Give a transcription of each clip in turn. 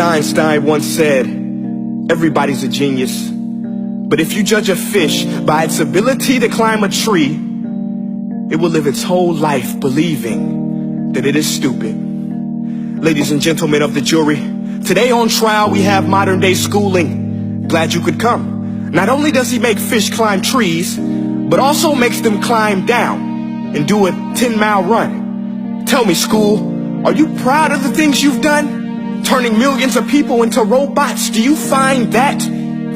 Einstein once said, everybody's a genius, but if you judge a fish by its ability to climb a tree, it will live its whole life believing that it is stupid. Ladies and gentlemen of the jury, today on trial we have modern day schooling. Glad you could come. Not only does he make fish climb trees, but also makes them climb down and do a 10-mile run. Tell me, school, are you proud of the things you've done? Turning millions of people into robots, do you find that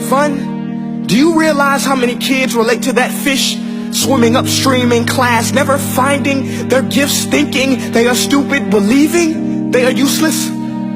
fun? Do you realize how many kids relate to that fish swimming upstream in class, never finding their gifts, thinking they are stupid, believing they are useless?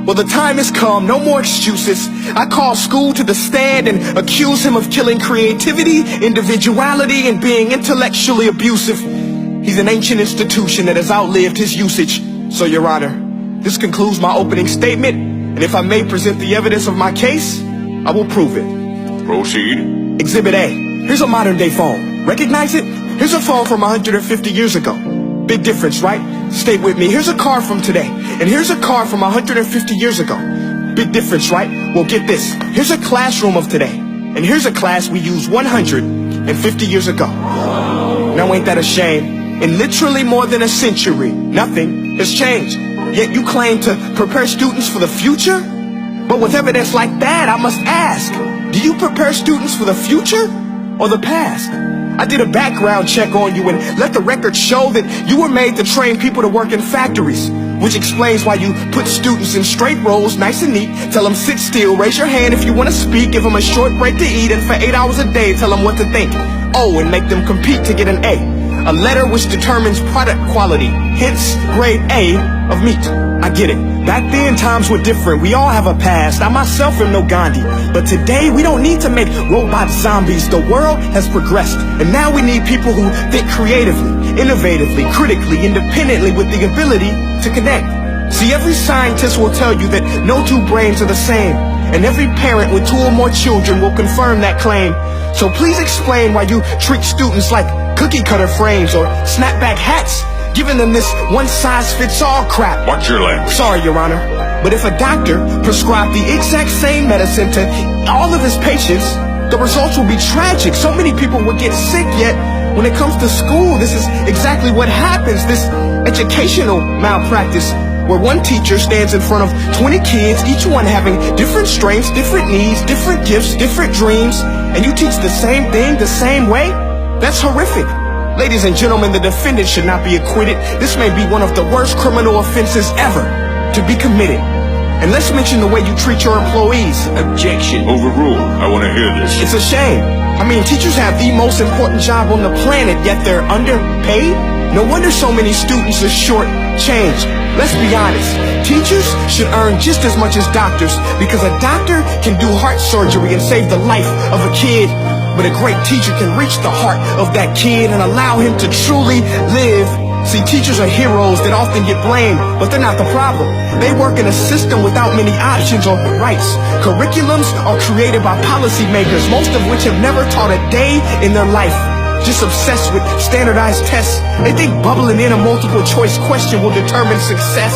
Well, the time has come, no more excuses. I call school to the stand and accuse him of killing creativity, individuality, and being intellectually abusive. He's an ancient institution that has outlived his usage. So, Your Honor, this concludes my opening statement, and if I may present the evidence of my case, I will prove it. Proceed. Exhibit A. Here's a modern day phone. Recognize it? Here's a phone from 150 years ago. Big difference, right? Stay with me. Here's a car from today, and here's a car from 150 years ago. Big difference, right? Well, get this. Here's a classroom of today, and here's a class we used 150 years ago. Now ain't that a shame? In literally more than a century, nothing has changed. Yet you claim to prepare students for the future? But with evidence like that, I must ask, do you prepare students for the future or the past? I did a background check on you and let the record show that you were made to train people to work in factories, which explains why you put students in straight rows, nice and neat, tell them sit still, raise your hand if you want to speak, give them a short break to eat, and for 8 hours a day tell them what to think. Oh, and make them compete to get an A letter which determines product quality, hence grade A of meat. I get it. Back then, times were different. We all have a past. I myself am no Gandhi. But today, we don't need to make robot zombies. The world has progressed. And now we need people who think creatively, innovatively, critically, independently, with the ability to connect. See, every scientist will tell you that no two brains are the same. And every parent with 2 or more children will confirm that claim. So please explain why you treat students like cookie cutter frames or snapback hats, giving them this one-size-fits-all crap. Watch your language. Sorry, Your Honor, but if a doctor prescribed the exact same medicine to all of his patients, the results will be tragic. So many people will get sick, yet when it comes to school, this is exactly what happens. This educational malpractice, where one teacher stands in front of 20 kids, each one having different strengths, different needs, different gifts, different dreams, and you teach the same thing the same way? That's horrific. Ladies and gentlemen, the defendant should not be acquitted. This may be one of the worst criminal offenses ever to be committed. And let's mention the way you treat your employees. Objection. Overruled. I want to hear this. It's a shame. I mean, teachers have the most important job on the planet, yet they're underpaid? No wonder so many students are short-changed. Let's be honest. Teachers should earn just as much as doctors, because a doctor can do heart surgery and save the life of a kid. But a great teacher can reach the heart of that kid and allow him to truly live. See, teachers are heroes that often get blamed, but they're not the problem. They work in a system without many options or rights. Curriculums are created by policymakers, most of which have never taught a day in their life. Just obsessed with standardized tests. They think bubbling in a multiple choice question will determine success.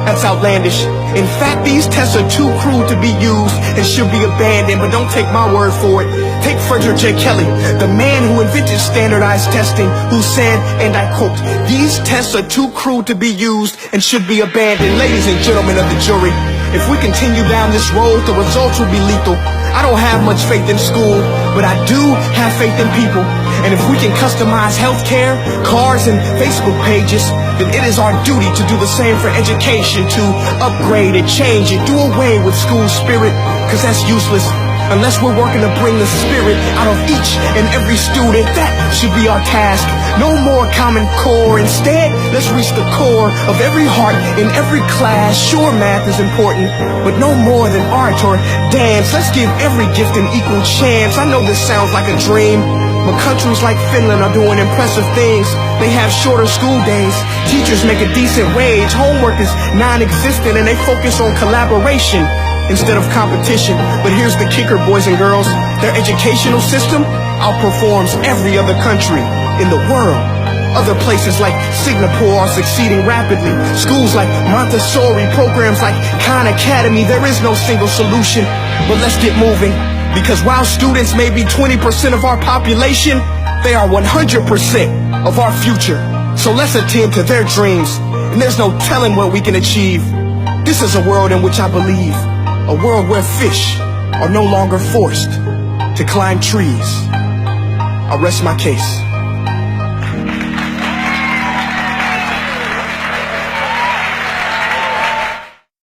That's outlandish. In fact, these tests are too crude to be used and should be abandoned, but don't take my word for it. Take Frederick J. Kelly, the man who invented standardized testing, who said, and I quote, "These tests are too crude to be used and should be abandoned." Ladies and gentlemen of the jury, if we continue down this road, the results will be lethal. I don't have much faith in school, but I do have faith in people. And if we can customize healthcare, cars, and Facebook pages, then it is our duty to do the same for education, to upgrade and change and do away with school spirit, because that's useless. Unless we're working to bring the spirit out of each and every student, that should be our task. No more Common Core. Instead, let's reach the core of every heart in every class. Sure, math is important, but no more than art or dance. Let's give every gift an equal chance. I know this sounds like a dream, but countries like Finland are doing impressive things. They have shorter school days. Teachers make a decent wage. Homework is non-existent, and they focus on collaboration instead of competition. But here's the kicker, boys and girls. Their educational system outperforms every other country in the world. Other places like Singapore are succeeding rapidly. Schools like Montessori, programs like Khan Academy, there is no single solution. But let's get moving, because while students may be 20% of our population, they are 100% of our future. So let's attend to their dreams, and there's no telling what we can achieve. This is a world in which I believe, a world where fish are no longer forced to climb trees. I rest my case.